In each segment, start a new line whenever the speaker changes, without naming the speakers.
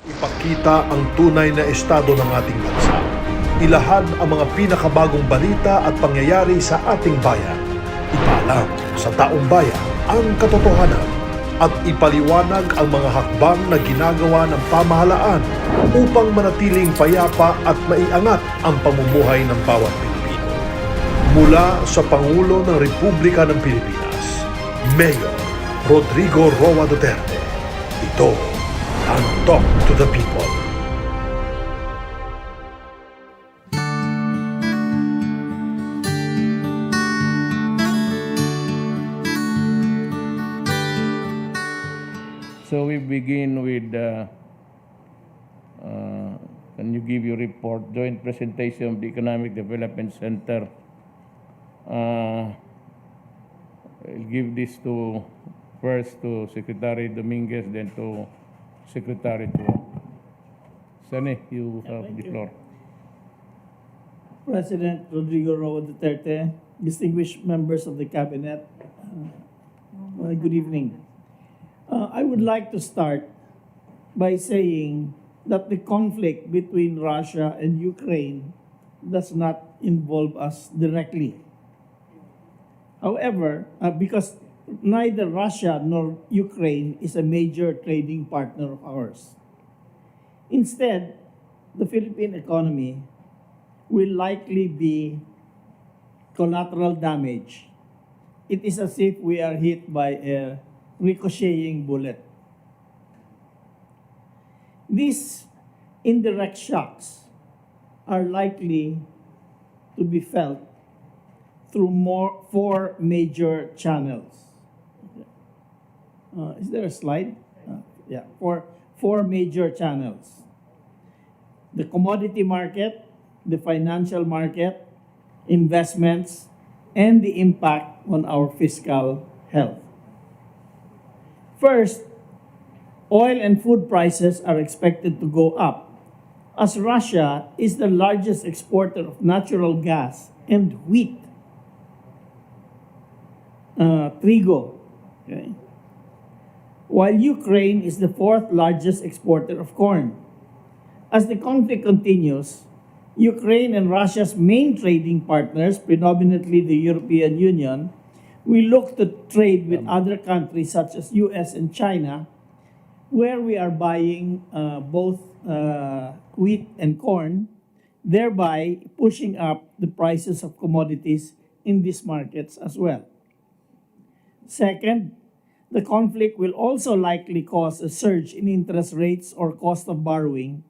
Ipakita ang tunay na estado ng ating bansa. Ilahad ang mga pinakabagong balita at pangyayari sa ating bayan. Ipaalam sa taong bayan ang katotohanan at ipaliwanag ang mga hakbang na ginagawa ng pamahalaan upang manatiling payapa at maiangat ang pamumuhay ng bawat Pilipino. Mula sa Pangulo ng Republika ng Pilipinas, Mayor Rodrigo Roa Duterte, ito ang Talk to the People.
So we begin with, can you give your report, joint presentation of the Economic Development Center. I'll give this to first to Secretary Dominguez, then to Secretary to Sani, you have the floor.
President Rodrigo Roa Duterte, distinguished members of the Cabinet, good evening. I would like to start by saying that the conflict between Russia and Ukraine does not involve us directly. However, because neither Russia nor Ukraine is a major trading partner of ours. Instead, the Philippine economy will likely be collateral damage. It is as if we are hit by a ricocheting bullet. These indirect shocks are likely to be felt through four major channels. Is there a slide? Yeah, four major channels. The commodity market, the financial market, investments, and the impact on our fiscal health. First, oil and food prices are expected to go up as Russia is the largest exporter of natural gas and wheat, trigo, okay? While Ukraine is the fourth largest exporter of corn. As the conflict continues, Ukraine and Russia's main trading partners, predominantly the European Union, we look to trade with other countries such as US and China, where we are buying both wheat and corn, thereby pushing up the prices of commodities in these markets as well. Second, the conflict will also likely cause a surge in interest rates or cost of borrowing,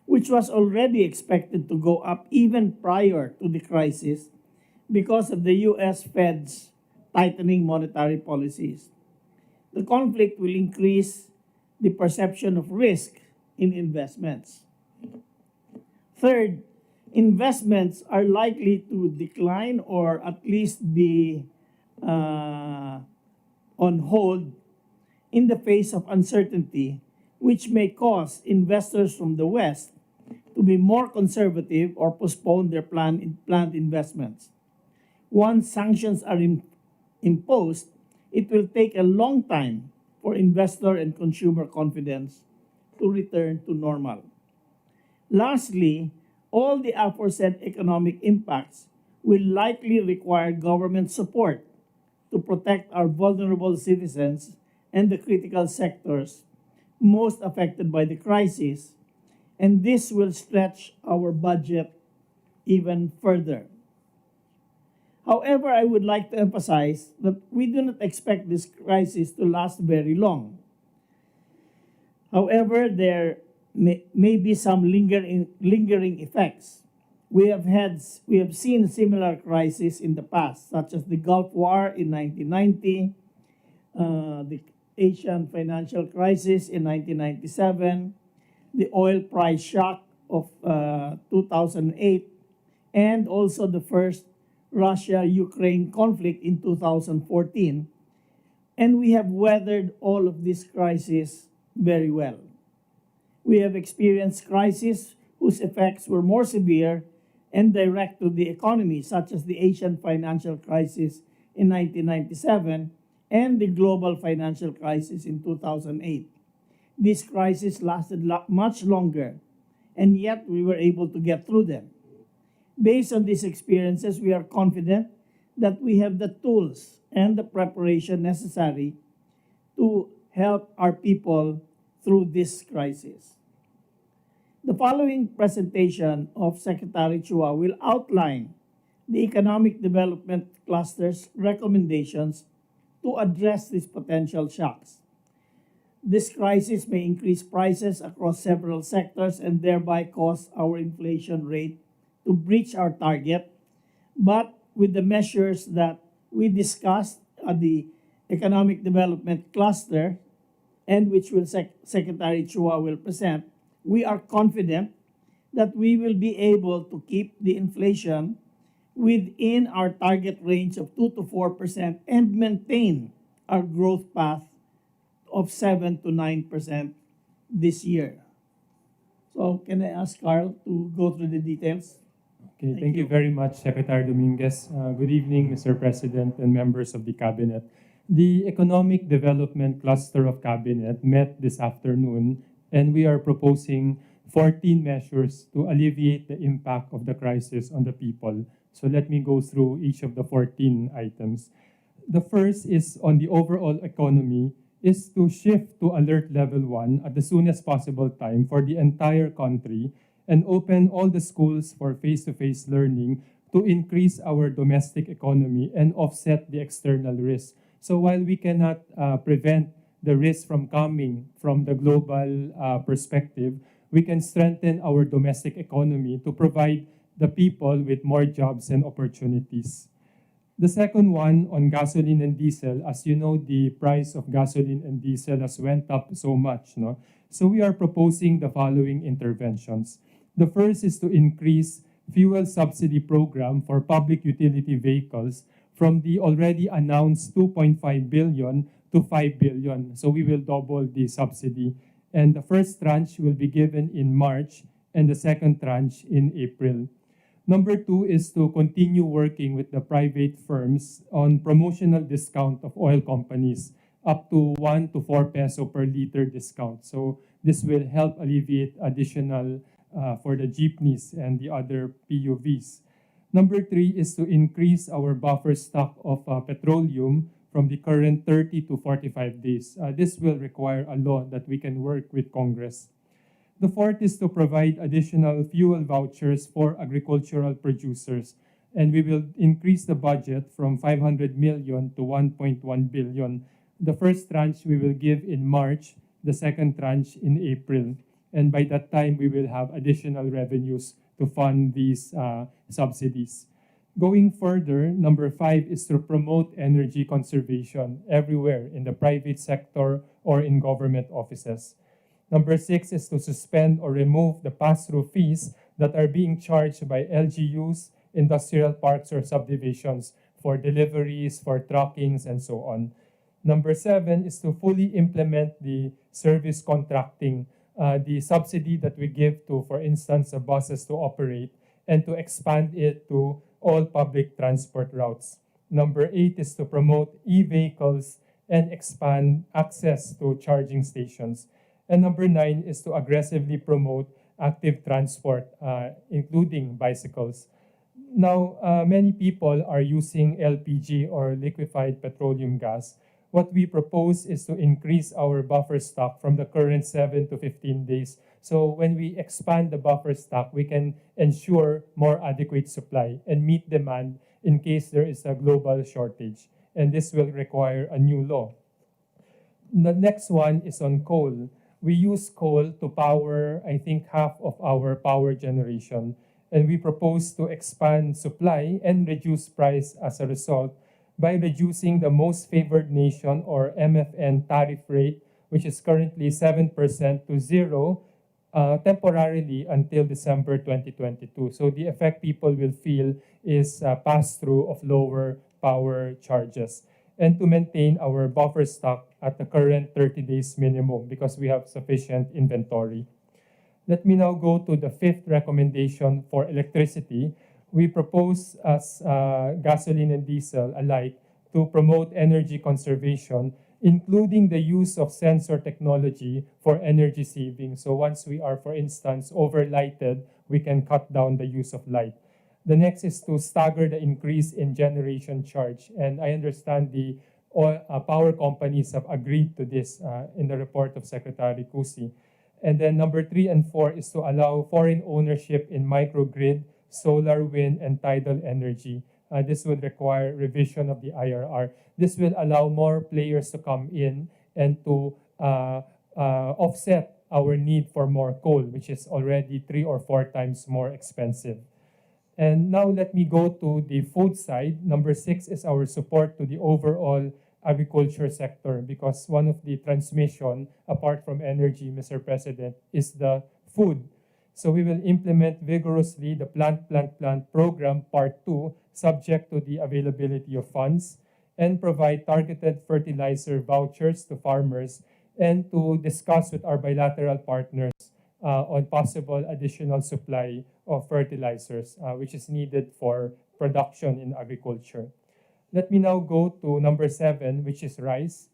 which was already expected to go up even prior to the crisis because of the US Fed's tightening monetary policies. The conflict will increase the perception of risk in investments. Third, investments are likely to decline or at least be on hold in the face of uncertainty, which may cause investors from the West to be more conservative or postpone their planned investments. Once sanctions are imposed, it will take a long time for investor and consumer confidence to return to normal. Lastly, all the aforesaid economic impacts will likely require government support to protect our vulnerable citizens and the critical sectors most affected by the crisis, and this will stretch our budget even further. However, I would like to emphasize that we do not expect this crisis to last very long. However, there may be some lingering effects. We have seen similar crises in the past, such as the Gulf War in 1990, the Asian financial crisis in 1997, the oil price shock of 2008, and also the first Russia-Ukraine conflict in 2014. And we have weathered all of these crises very well. We have experienced crises whose effects were more severe and direct to the economy, such as the Asian financial crisis in 1997 and the global financial crisis in 2008. This crisis lasted much longer, and yet we were able to get through them. Based on these experiences, we are confident that we have the tools and the preparation necessary to help our people through this crisis. The following presentation of Secretary Chua will outline the Economic Development Cluster's recommendations to address these potential shocks. This crisis may increase prices across several sectors and thereby cause our inflation rate to breach our target, but with the measures that we discussed at the Economic Development Cluster and which Secretary Chua will present, we are confident that we will be able to keep the inflation within our target range of 2 to 4% and maintain our growth path of 7 to 9% this year. So can I ask Carl to go through the details?
Okay, thank you very much, Secretary Dominguez. Good evening, Mr. President and members of the Cabinet. The Economic Development Cluster of Cabinet met this afternoon, and we are proposing 14 measures to alleviate the impact of the crisis on the people. So let me go through each of the 14 items. The first is on the overall economy, is to shift to alert level 1 at the soonest possible time for the entire country and open all the schools for face-to-face learning to increase our domestic economy and offset the external risk. So while we cannot prevent the risk from coming from the global perspective, we can strengthen our domestic economy to provide the people with more jobs and opportunities. The second one on gasoline and diesel, as you know, the price of gasoline and diesel has went up so much, no? So we are proposing the following interventions. The first is to increase fuel subsidy program for public utility vehicles from the already announced 2.5 billion to 5 billion. So we will double the subsidy. And the first tranche will be given in March and the second tranche in April. Number 2 is to continue working with the private firms on promotional discount of oil companies up to 1 to 4 peso per liter discount. So this will help alleviate additional for the jeepneys and the other PUVs. Number 3 is to increase our buffer stock of petroleum from the current 30 to 45 days. This will require a law that we can work with Congress. The fourth is to provide additional fuel vouchers for agricultural producers, and we will increase the budget from 500 million to 1.1 billion. The first tranche we will give in March, the second tranche in April, and by that time we will have additional revenues to fund these subsidies. Going further, number 5 is to promote energy conservation everywhere in the private sector or in government offices. Number 6 is to suspend or remove the pass-through fees that are being charged by LGUs, industrial parks, or subdivisions for deliveries, for truckings, and so on. Number 7 is to fully implement the service contracting, the subsidy that we give to, for instance, the buses to operate, and to expand it to all public transport routes. Number 8 is to promote e-vehicles and expand access to charging stations. And number 9 is to aggressively promote active transport, including bicycles. Now, many people are using LPG or liquefied petroleum gas. What we propose is to increase our buffer stock from the current 7 to 15 days. So when we expand the buffer stock, we can ensure more adequate supply and meet demand in case there is a global shortage. And this will require a new law. The next one is on coal. We use coal to power, I think, half of our power generation. And we propose to expand supply and reduce price as a result by reducing the most favored nation or MFN tariff rate, which is currently 7% to 0, temporarily until December 2022. So the effect people will feel is pass-through of lower power charges, and to maintain our buffer stock at the current 30 days minimum because we have sufficient inventory. Let me now go to the 5th recommendation for electricity. We propose as gasoline and diesel alike to promote energy conservation including the use of sensor technology for energy saving. So once we are, for instance, overlighted, we can cut down the use of light. The next is to stagger the increase in generation charge. And I understand the power companies have agreed to this in the report of Secretary Cusi. And then number 3 and 4 is to allow foreign ownership in microgrid, solar, wind, and tidal energy. This would require revision of the IRR. This will allow more players to come in and to offset our need for more coal, which is already 3 or 4 times more expensive. And now let me go to the food side. Number 6 is our support to the overall agriculture sector, because one of the transmission, apart from energy, Mr. President, is the food. So we will implement vigorously the Plant program, Part 2, subject to the availability of funds, and provide targeted fertilizer vouchers to farmers, and to discuss with our bilateral partners on possible additional supply of fertilizers, which is needed for production in agriculture. Let me now go to number 7, which is rice.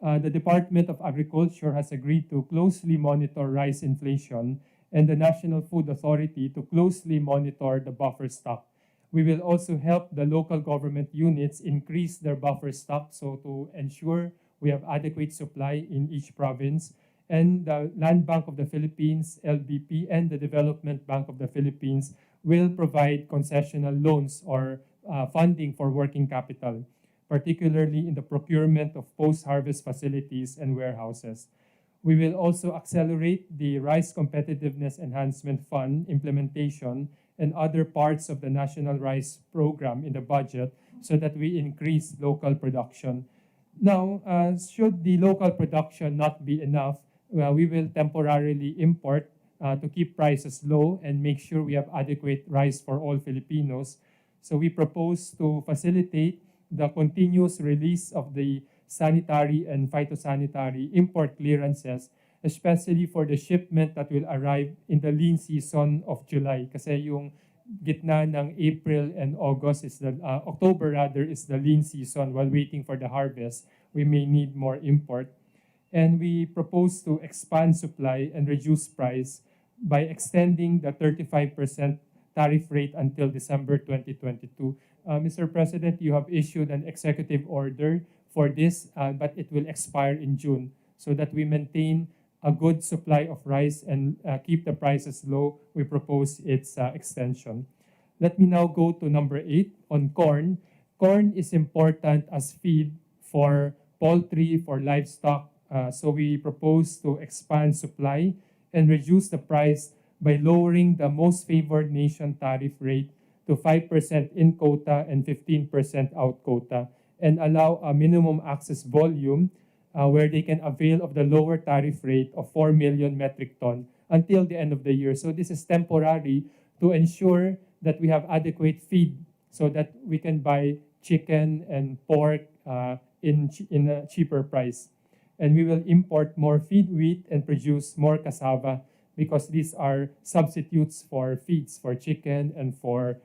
The Department of Agriculture has agreed to closely monitor rice inflation, and the National Food Authority to closely monitor the buffer stock. We will also help the local government units increase their buffer stock, so to ensure we have adequate supply in each province. And the Land Bank of the Philippines, LBP, and the Development Bank of the Philippines will provide concessional loans or funding for working capital, particularly in the procurement of post-harvest facilities and warehouses. We will also accelerate the Rice Competitiveness Enhancement Fund implementation and other parts of the National Rice Program in the budget so that we increase local production. Now, should the local production not be enough, we will temporarily import to keep prices low and make sure we have adequate rice for all Filipinos. So we propose to facilitate the continuous release of the sanitary and phytosanitary import clearances, especially for the shipment that will arrive in the lean season of July. Kasi yung gitna ng April and August is the October rather is the lean season. While waiting for the harvest, we may need more import. And we propose to expand supply and reduce price by extending the 35% tariff rate until December 2022. Mr. President, you have issued an executive order for this, but it will expire in June, so that we maintain a good supply of rice and keep the prices low. We propose its extension. Let me now go to number 8 on corn. Corn is important as feed for poultry, for livestock. So we propose to expand supply and reduce the price by lowering the most favored nation tariff rate to 5% in quota and 15% out quota, and allow a minimum access volume where they can avail of the lower tariff rate of 4 million metric ton until the end of the year. So this is temporary to ensure that we have adequate feed so that we can buy chicken and pork in a cheaper price. And we will import more feed wheat and produce more cassava, because these are substitutes for feeds for chicken and for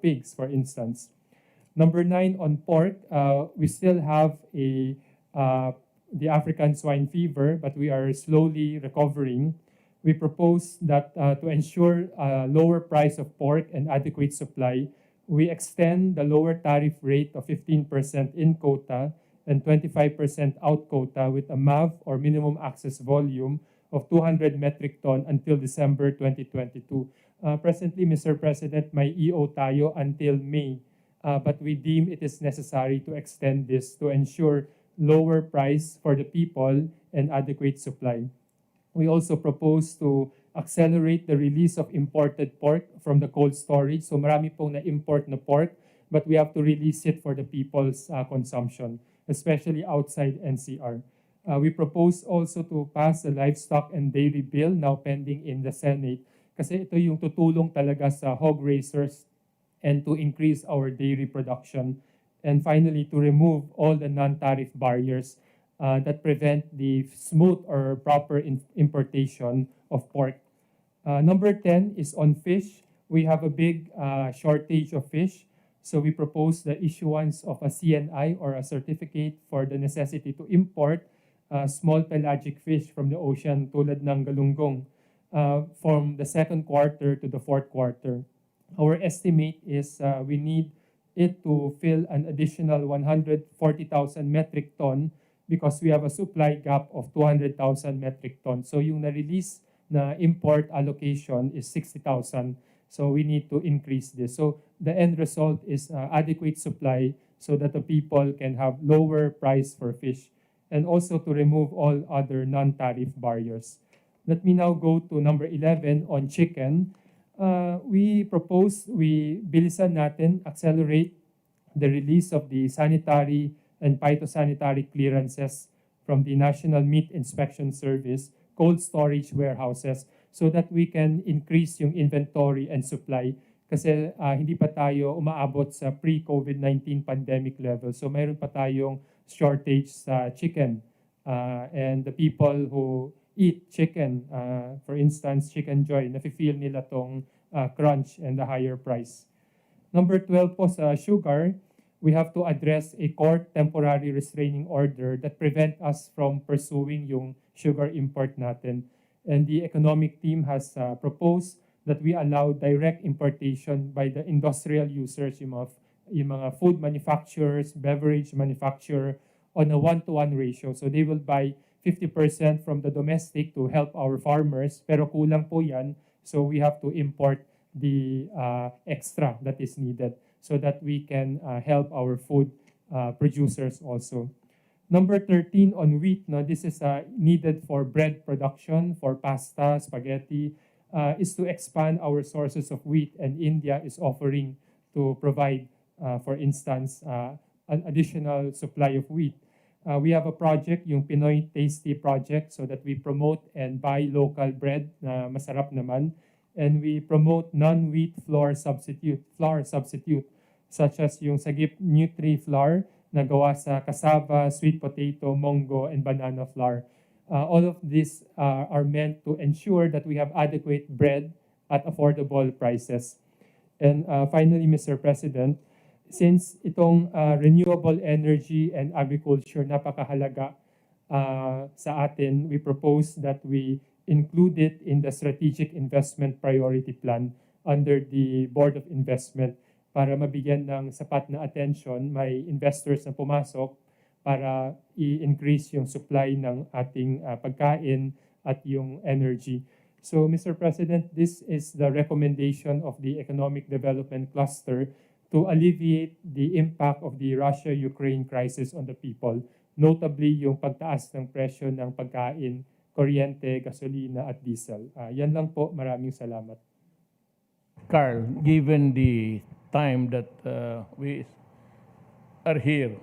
pigs, for instance. Number 9 on pork, we still have the African swine fever, but we are slowly recovering. We propose that to ensure a lower price of pork and adequate supply, we extend the lower tariff rate of 15% in quota and 25% out quota with a MAV or minimum access volume of 200 metric ton until December 2022. Presently, Mr. President, may EO tayo until May, but we deem it is necessary to extend this to ensure lower price for the people and adequate supply. We also propose to accelerate the release of imported pork from the cold storage. So marami pong na-import na pork, but we have to release it for the people's consumption, especially outside NCR. We propose also to pass the livestock and dairy bill now pending in the Senate, kasi ito yung tutulong talaga sa hog raisers and to increase our dairy production. And finally, to remove all the non-tariff barriers that prevent the smooth or proper importation of pork. Number 10 is on fish. We have a big shortage of fish. So we propose the issuance of a CNI, or a certificate for the necessity to import small pelagic fish from the ocean tulad ng galunggong from the second quarter to the fourth quarter. Our estimate is we need it to fill an additional 140,000 metric ton because we have a supply gap of 200,000 metric tons. So yung na-release na import allocation is 60,000. So we need to increase this. So the end result is adequate supply so that the people can have lower price for fish, and also to remove all other non-tariff barriers. Let me now go to number 11 on chicken. We bilisan natin, accelerate the release of the sanitary and phytosanitary clearances from the National Meat Inspection Service, cold storage warehouses, so that we can increase yung inventory and supply kasi hindi pa tayo umaabot sa pre-COVID-19 pandemic level. So mayroon pa tayong shortage sa chicken. And the people who eat chicken, for instance, Chicken Joy, nafe-feel nila tong crunch and the higher price. Number 12 po sa sugar, we have to address a court temporary restraining order that prevent us from pursuing yung sugar import natin. And the economic team has proposed that we allow direct importation by the industrial users, yung mga food manufacturers, beverage manufacturer, on a 1-to-1 ratio. So they will buy 50% from the domestic to help our farmers, pero kulang po yan, so we have to import the extra that is needed so that we can help our food producers also. Number 13 on wheat, this is needed for bread production, for pasta, spaghetti, is to expand our sources of wheat, and India is offering to provide, for instance, an additional supply of wheat. We have a project, yung Pinoy Tasty Project, so that we promote and buy local bread na masarap naman, and we promote non-wheat flour substitute, such as yung Sagip Nutri flour na gawa sa cassava, sweet potato, mongo, and banana flour. All of these are meant to ensure that we have adequate bread at affordable prices. And finally, Mr. President, since itong renewable energy and agriculture napakahalaga sa atin, we propose that we include it in the strategic investment priority plan under the Board of Investment para mabigyan ng sapat na attention, may investors na pumasok para i-increase yung supply ng ating pagkain at yung energy. So, Mr. President, this is the recommendation of the Economic Development Cluster to alleviate the impact of the Russia-Ukraine crisis on the people, notably yung pagtaas ng presyo ng pagkain, kuryente, gasolina at diesel. Yan lang po. Maraming salamat.
Carl, given the time that we are here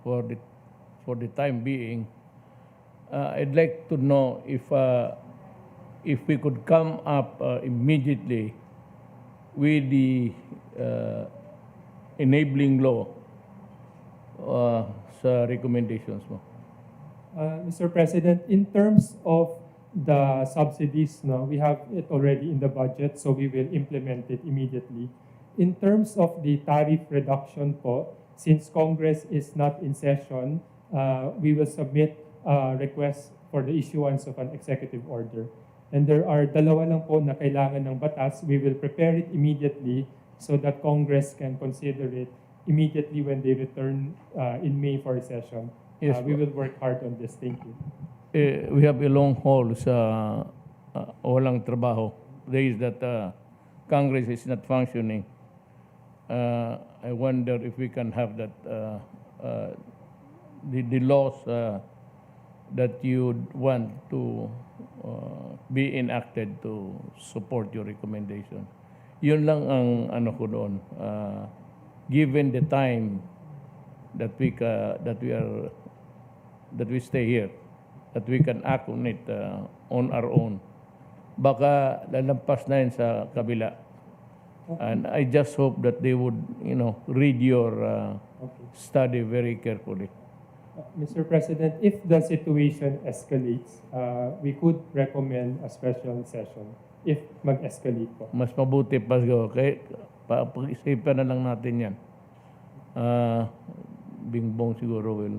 for the time being, I'd like to know if we could come up immediately with the enabling law sa recommendations mo.
Mr. President, in terms of the subsidies, we have it already in the budget, so we will implement it immediately. In terms of the tariff reduction po, since Congress is not in session, we will submit a request for the issuance of an executive order. And there are dalawa lang po na kailangan ng batas. We will prepare it immediately so that Congress can consider it immediately when they return in May for a session.
Yes,
we will work hard on this. Thank you.
We have a long haul sa walang trabaho. Days that Congress is not functioning. I wonder if we can have that the laws that you want to be enacted to support your recommendation. Yun lang ang ano ko doon. Given the time that we stay here, that we can act on it on our own. Baka lalampas na yun sa kabila. And I just hope that they would, read your study very carefully.
Mr. President, if the situation escalates, we could recommend a special session if mag-escalate po.
Mas mabuti pa Pag-isipan na lang natin yan. Bingbong siguro will.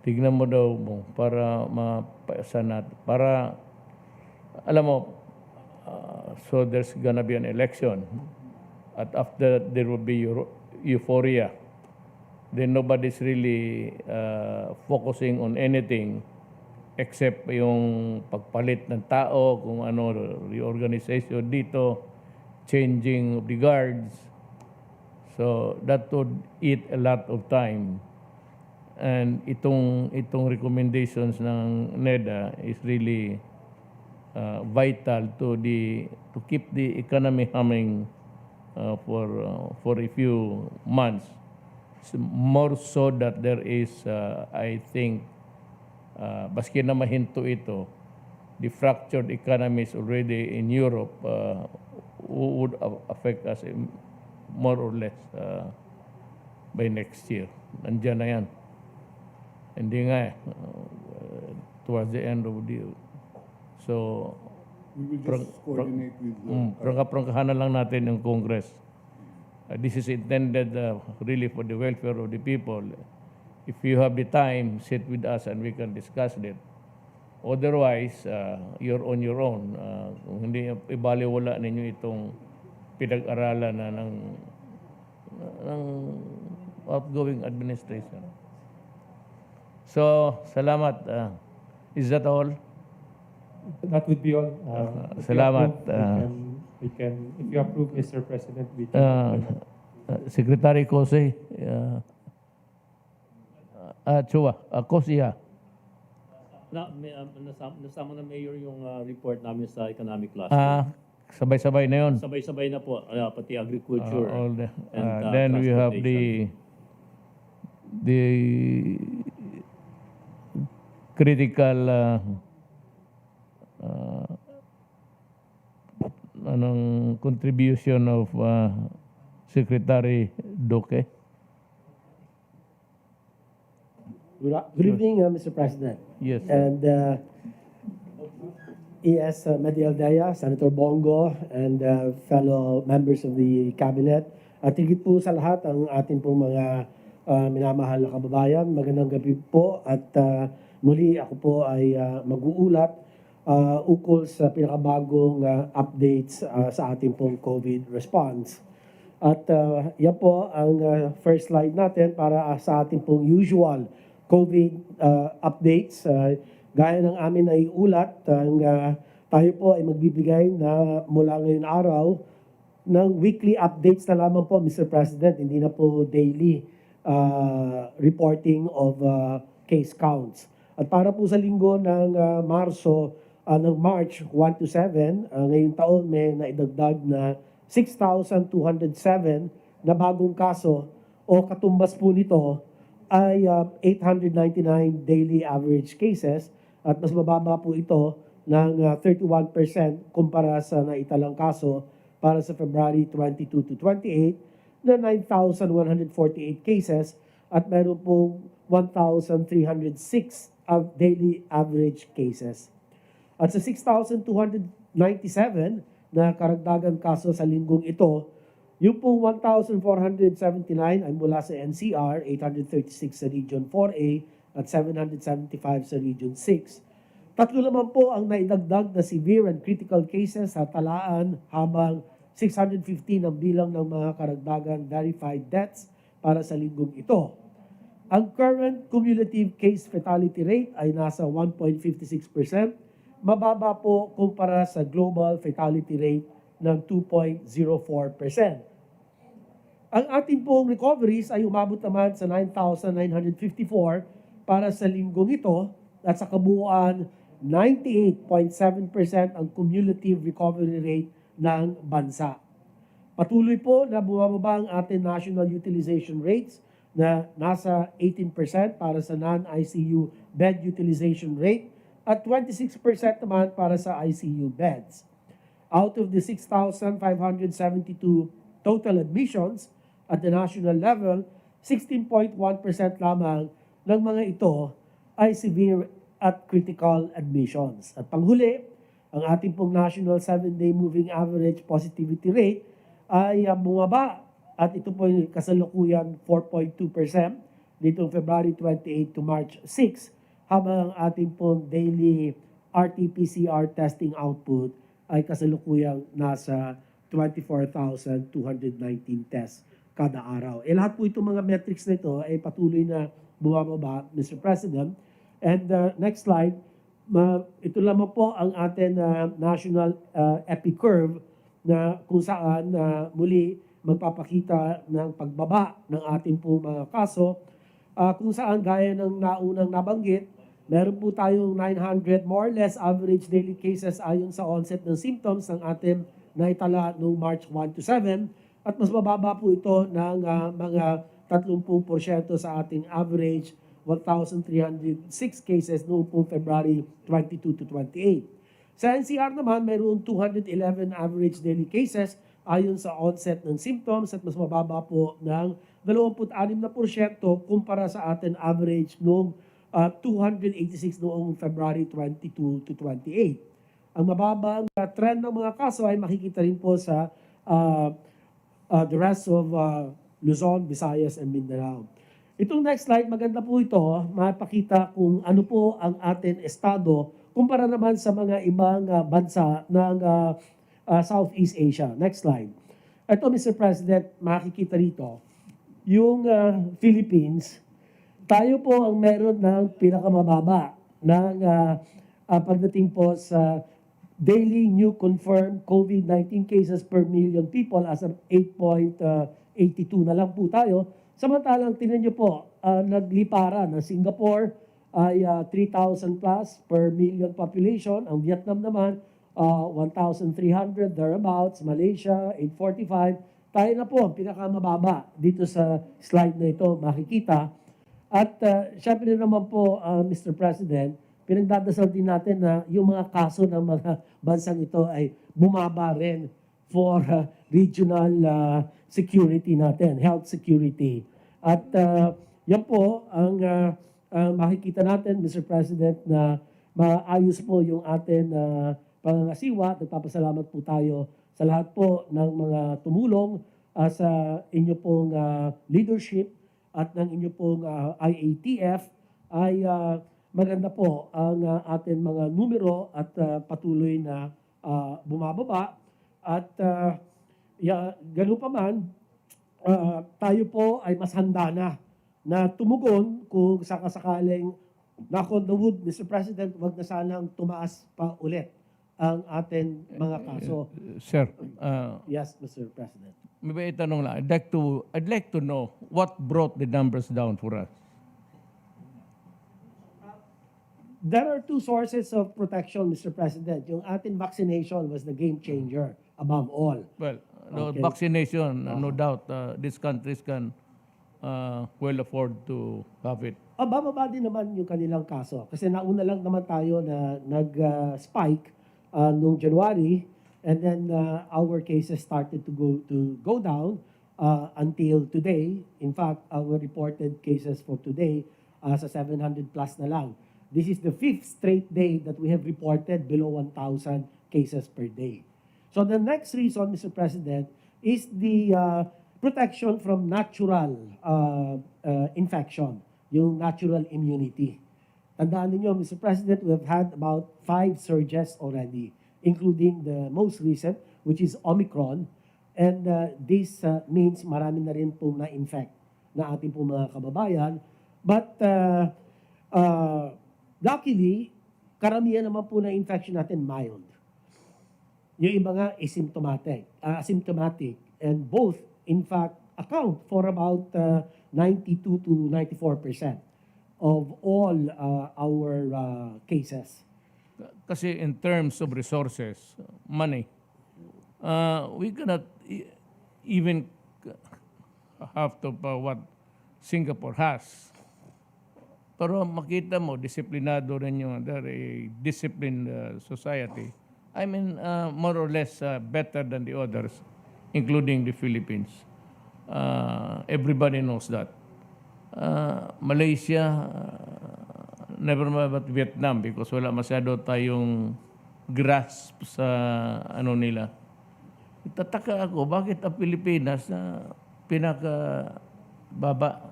Tignan mo daw, Bong, para mapaisa natin. Para, alam mo, so there's gonna be an election. At after that, there will be euphoria. Then nobody's really focusing on anything except yung pagpalit ng tao, kung ano, reorganization dito, changing of the guards. So that would eat a lot of time. And itong recommendations ng NEDA is really vital to keep the economy humming for a few months. More so that there is, I think, baski na mahinto ito, the fractured economies already in Europe would affect us more or less by next year. Nandiyan na yan. Hindi nga towards the end of the year. So,
We will just coordinate with
prangka-prangkahan na lang natin yung Congress. This is intended really for the welfare of the people. If you have the time, sit with us and we can discuss it. Otherwise, you're on your own. Kung hindi ibaliwala ninyo itong pinag-aralan na ng outgoing administration. So, salamat. Is that all?
That would be all. If you
Salamat.
approve, we can, if you approve, Mr. President, we can.
Secretary Kose, Chua, Kosiya.
Nasama na Mayor yung report namin sa economic cluster.
Sabay-sabay na yun.
Sabay-sabay na po, pati agriculture. and,
Then we have the critical contribution of Secretary Duque.
Good evening, Mr. President.
Yes.
And ES Medi Aldea, Senator Bongo, and fellow members of the Cabinet. At higit po sa lahat ang ating pong mga minamahal na kababayan. Magandang gabi po at muli ako po ay mag-uulat ukol sa pinakabagong updates sa ating pong COVID response. At yan po ang first slide natin para sa ating pong usual COVID updates. Gaya ng amin na iulat, tayo po ay magbibigay na mula ngayon araw ng weekly updates na lamang po, Mr. President. Hindi na po daily reporting of case counts. At para po sa linggo ng ng March 1 to 7, ngayong taon may naidagdag na 6,207 na bagong kaso o katumbas po nito ay 899 daily average cases at mas mababa po ito ng 31% kumpara sa naitalang kaso para sa February 22 to 28 na 9,148 cases at meron po 1,306 of daily average cases. At sa 6,297 na karagdagan kaso sa linggong ito, yung po 1,479 ay mula sa NCR, 836 sa Region 4A at 775 sa Region 6. Tatlo naman po ang naidagdag na severe and critical cases sa talaan habang 615 ang bilang ng mga karagdagan verified deaths para sa linggong ito. Ang current cumulative case fatality rate ay nasa 1.56%, mababa po kumpara sa global fatality rate ng 2.04%. Ang ating pong recoveries ay umabot naman sa 9,954 para sa linggong ito at sa kabuuan 98.7% ang cumulative recovery rate ng bansa. Patuloy po na bumababa ang ating national utilization rates na nasa 18% para sa non-ICU bed utilization rate at 26% naman para sa ICU beds. Out of the 6,572 total admissions at the national level, 16.1% lamang ng mga ito ay severe at critical admissions. At panghuli, ang ating pong national 7-day moving average positivity rate ay bumaba at ito po yung kasalukuyan 4.2% ditong February 28 to March 6, habang ang ating pong daily RT-PCR testing output ay kasalukuyang nasa 24,219 tests kada araw. Lahat po itong mga metrics na ito ay patuloy na bumababa, Mr. President. And next slide, ito lamang po ang ating national epi curve na kung saan muli magpapakita ng pagbaba ng ating po mga kaso. Kung saan gaya ng naunang nabanggit, meron po tayong 900 more or less average daily cases ayon sa onset ng symptoms ng ating naitala noong March 1 to 7 at mas mababa po ito ng mga 30% sa ating average 1,306 cases noong po February 22 to 28. Sa NCR naman, mayroon 211 average daily cases ayon sa onset ng symptoms at mas mababa po ng 26% kumpara sa ating average noong 286 noong February 22 to 28. Ang mababang trend ng mga kaso ay makikita rin po sa the rest of Luzon, Visayas, and Mindanao. Itong next slide, maganda po ito, mapakita kung ano po ang ating estado kumpara naman sa mga ibang bansa ng Southeast Asia. Next slide. Ito, Mr. President, makikita rito, yung Philippines, tayo po ang meron ng pinakamababa ng pagdating po sa daily new confirmed COVID-19 cases per million people as of 8.82 na lang po tayo. Samantalang, tingnan nyo po, nagliparan ng Singapore ay 3,000 plus per million population. Ang Vietnam naman, 1,300 thereabouts. Malaysia, 845. Tayo na po ang pinakamababa dito sa slide na ito makikita. At syempre naman po, Mr. President, pinagdadasal din natin na yung mga kaso ng mga bansang ito ay bumaba rin for regional security natin, health security. At yan po ang makikita natin, Mr. President, na maayos po yung atin pangangasiwa. Nagpapasalamat po tayo sa lahat po ng mga tumulong sa inyo pong leadership at ng inyo pong IATF ay maganda po ang ating mga numero at patuloy na bumababa. At ganoon pa man, tayo po ay mas handa na tumugon kung sakasakaling knock on the wood, Mr. President, wag na sanang tumaas pa ulit ang ating mga kaso.
Sir,
Yes, Mr. President.
may itanong lang. I'd like to know what brought the numbers down for us.
There are two sources of protection, Mr. President. Yung ating vaccination was the game changer above all.
Well,
Okay.
vaccination, no doubt, these countries can well afford to have it.
Bababa din naman yung kanilang kaso. Kasi nauna lang naman tayo na nag-spike noong January, and then our cases started to go down until today. In fact, our reported cases for today sa 700 plus na lang. This is the 5th straight day that we have reported below 1,000 cases per day. So the next reason, Mr. President, is the protection from natural infection, yung natural immunity. Tandaan niyo, Mr. President, we have had about 5 surges already, including the most recent, which is Omicron. And this means marami na rin pong na-infect na ating pong mga kababayan. But luckily, karamihan naman po na infection natin mild. Yung iba nga asymptomatic. And both, in fact, account for about 92 to 94% of all our cases.
Kasi in terms of resources, money, we cannot even have to what Singapore has. Pero makita mo, disiplinado rin yung, they're a disciplined society. I mean, more or less better than the others, including the Philippines. Everybody knows that. Malaysia, never mind about Vietnam because wala masyado tayong grasp sa ano nila. Tataka ako, bakit ang Pilipinas na pinakababa?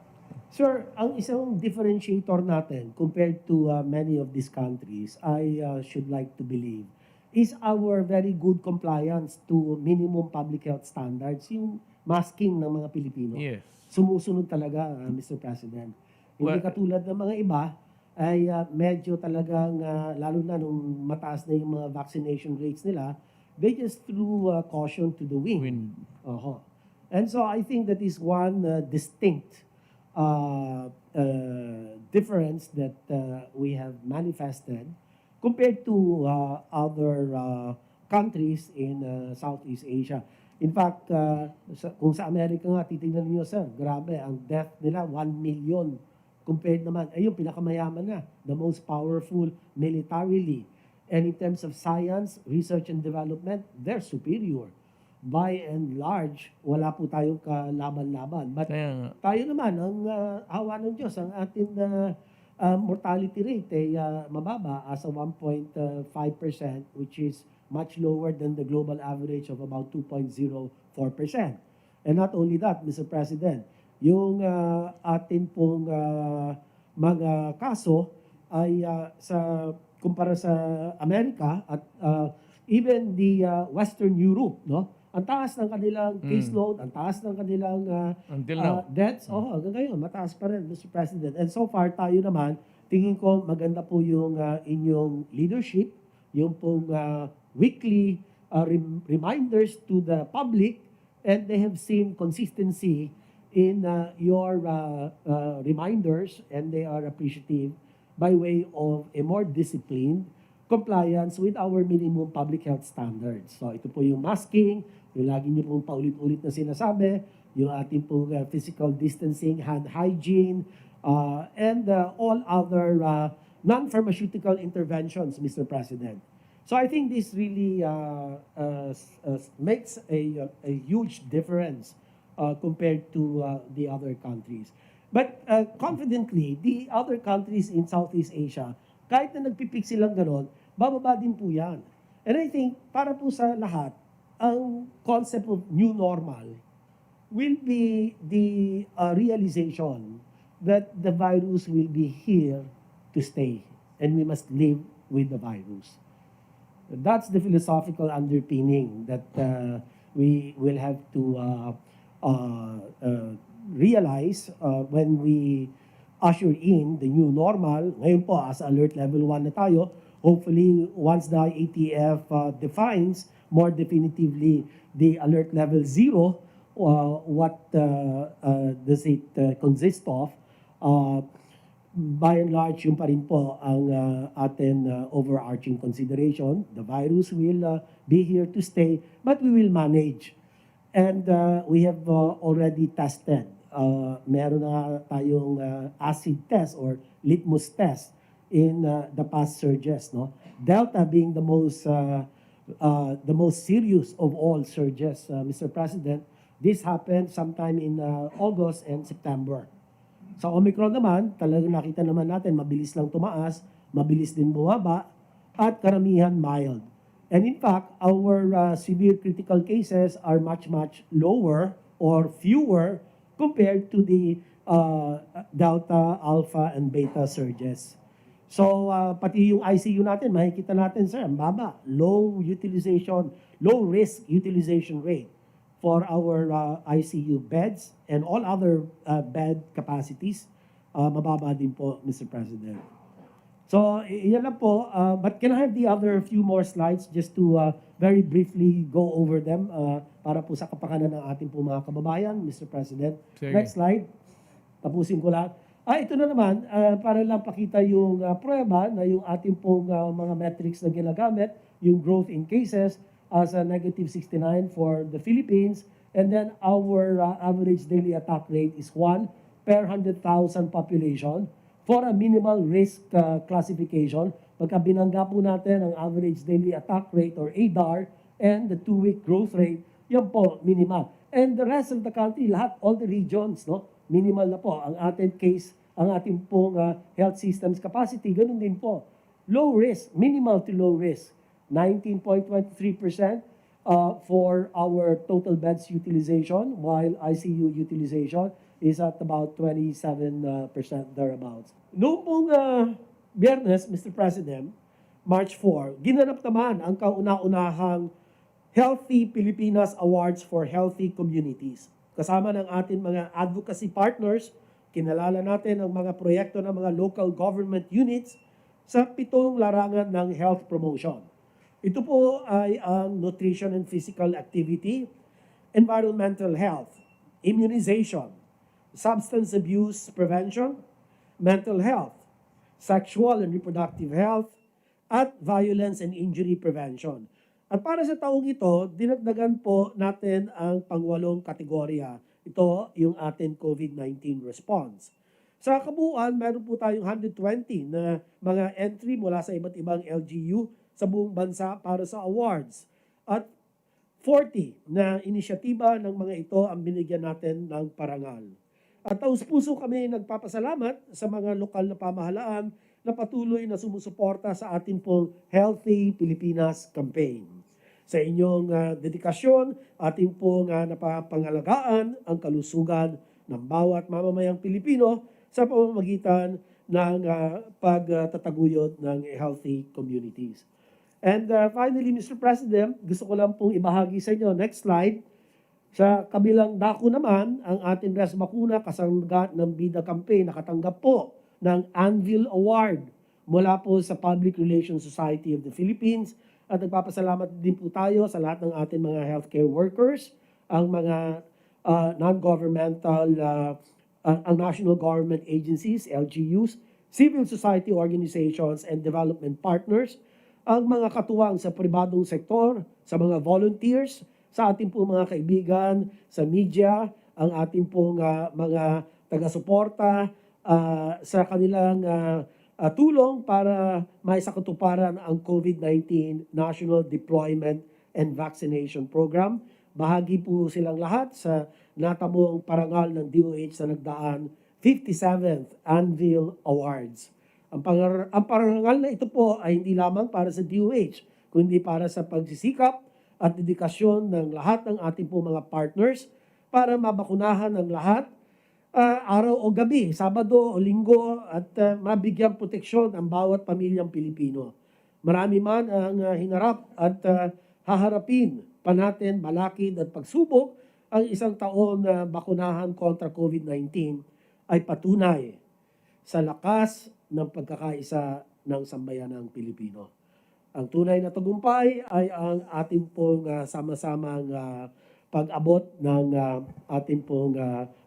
Sir, ang isang differentiator natin compared to many of these countries, I should like to believe, is our very good compliance to minimum public health standards, yung masking ng mga Pilipino.
Yes.
Sumusunod talaga, Mr. President. Hindi
Well,
katulad ng mga iba, ay medyo talagang, lalo na nung mataas na yung mga vaccination rates nila, they just threw caution to the wind. Uh-huh. And so I think that is one distinct difference that we have manifested compared to other countries in Southeast Asia. In fact, kung sa Amerika nga, titingnan niyo sir, grabe, ang death nila, 1 million. Compared naman, ayun, pinakamayaman na, the most powerful militarily. And in terms of science, research and development, they're superior. By and large, wala po tayong kalaban-laban. But
Kaya nga.
tayo naman, ang awa ng Diyos, ang ating mortality rate ay mababa as a 1.5%, which is much lower than the global average of about 2.04%. And not only that, Mr. President, yung atin pong mga kaso ay kumpara sa Amerika at even the Western Europe, no? Ang taas ng kanilang caseload, ang taas ng kanilang
Until now.
deaths. Hanggang ngayon, mataas pa rin, Mr. President. And so far, tayo naman, tingin ko maganda po yung inyong leadership, yung pong weekly reminders to the public, and they have seen consistency in your reminders, and they are appreciative by way of a more disciplined compliance with our minimum public health standards. So ito po yung masking, yung lagi niyo pong paulit-ulit na sinasabi, yung ating pong physical distancing, hand hygiene, and all other non-pharmaceutical interventions, Mr. President. So I think this really makes a huge difference compared to the other countries. But confidently, the other countries in Southeast Asia, kahit na nagpipik silang ganon, bababa din po yan. And I think, para po sa lahat, ang concept of new normal will be the realization that the virus will be here to stay, and we must live with the virus. That's the philosophical underpinning that we will have to realize when we usher in the new normal. Ngayon po, as alert level 1 na tayo, hopefully once the ATF defines more definitively the alert level 0, what does it consist of, by and large, yun pa rin po ang atin overarching consideration. The virus will be here to stay, but we will manage. And we have already tested. Meron na tayong acid test or litmus test in the past surges. No? Delta being the most serious of all surges, Mr. President. This happened sometime in August and September. Sa Omicron naman, talagang nakita naman natin, mabilis lang tumaas, mabilis din bumaba, at karamihan mild. And in fact, our severe critical cases are much, much lower or fewer compared to the Delta, Alpha, and Beta surges. So, pati yung ICU natin, makikita natin, sir, ang baba, low risk utilization rate for our ICU beds and all other bed capacities, mababa din po, Mr. President. So, yan lang po. But can I have the other few more slides just to very briefly go over them para po sa kapakanan ng ating po mga kababayan, Mr. President.
Sige.
Next slide. Tapusin ko lang. Ito na naman, para lang pakita yung prueba na yung ating pong mga metrics na ginagamit, yung growth in cases, as a negative 69 for the Philippines. And then our average daily attack rate is 1 per 100,000 population for a minimal risk classification. Pagka binangga po natin ang average daily attack rate or ADAR and the 2-week growth rate, yan po, minimal. And the rest of the country, lahat, all the regions, no, minimal na po. Ang ating case, ang ating pong health systems capacity, ganun din po. Low risk, minimal to low risk. 19.23%, for our total beds utilization, while ICU utilization is at about 27% thereabouts. Noong pong Biyernes, Mr. President, March 4, ginanap naman ang kauna-unahang Healthy Pilipinas Awards for Healthy Communities. Kasama ng ating mga advocacy partners, kinalala natin ang mga proyekto ng mga local government units sa 7 larangan ng health promotion. Ito po ay ang nutrition and physical activity, environmental health, immunization, substance abuse prevention, mental health, sexual and reproductive health, at violence and injury prevention. At para sa taong ito, dinagdagan po natin ang pang-8 kategorya. Ito yung ating COVID-19 response. Sa kabuuan, meron po tayong 120 na mga entry mula sa iba't ibang LGU sa buong bansa para sa awards. At 40 na inisyatiba ng mga ito ang binigyan natin ng parangal. At taus-puso kami nagpapasalamat sa mga lokal na pamahalaan na patuloy na sumusuporta sa ating pong Healthy Pilipinas campaign. Sa inyong dedikasyon, ating pong napapangalagaan ang kalusugan ng bawat mamamayang Pilipino sa pamamagitan ng pagtataguyod ng healthy communities. And finally, Mr. President, gusto ko lang pong ibahagi sa inyo, next slide, sa kabilang dako naman, ang ating res bakuna kasangga ng BIDA campaign nakatanggap po ng Anvil Award mula po sa Public Relations Society of the Philippines. At nagpapasalamat din po tayo sa lahat ng ating mga healthcare workers, ang mga non-governmental, ang national government agencies, LGUs, civil society organizations and development partners, ang mga katuwang sa pribadong sektor, sa mga volunteers, sa ating po mga kaibigan, sa media, ang ating pong mga taga-suporta sa kanilang tulong para maisakatuparan ang COVID-19 National Deployment and Vaccination Program. Bahagi po silang lahat sa natamong parangal ng DOH sa nagdaan 57th Anvil Awards. Ang parangal na ito po ay hindi lamang para sa DOH, kundi para sa pagsisikap at dedikasyon ng lahat ng ating po mga partners para mabakunahan ng lahat araw o gabi, Sabado o Linggo at mabigyan proteksyon ang bawat pamilyang Pilipino. Marami man ang hinarap at haharapin pa natin balakid at pagsubok, ang isang taon na bakunahan kontra COVID-19 ay patunay sa lakas ng pagkakaisa ng sambayanang Pilipino. Ang tunay na tagumpay ay ang ating pong sama-samang pag-abot ng ating pong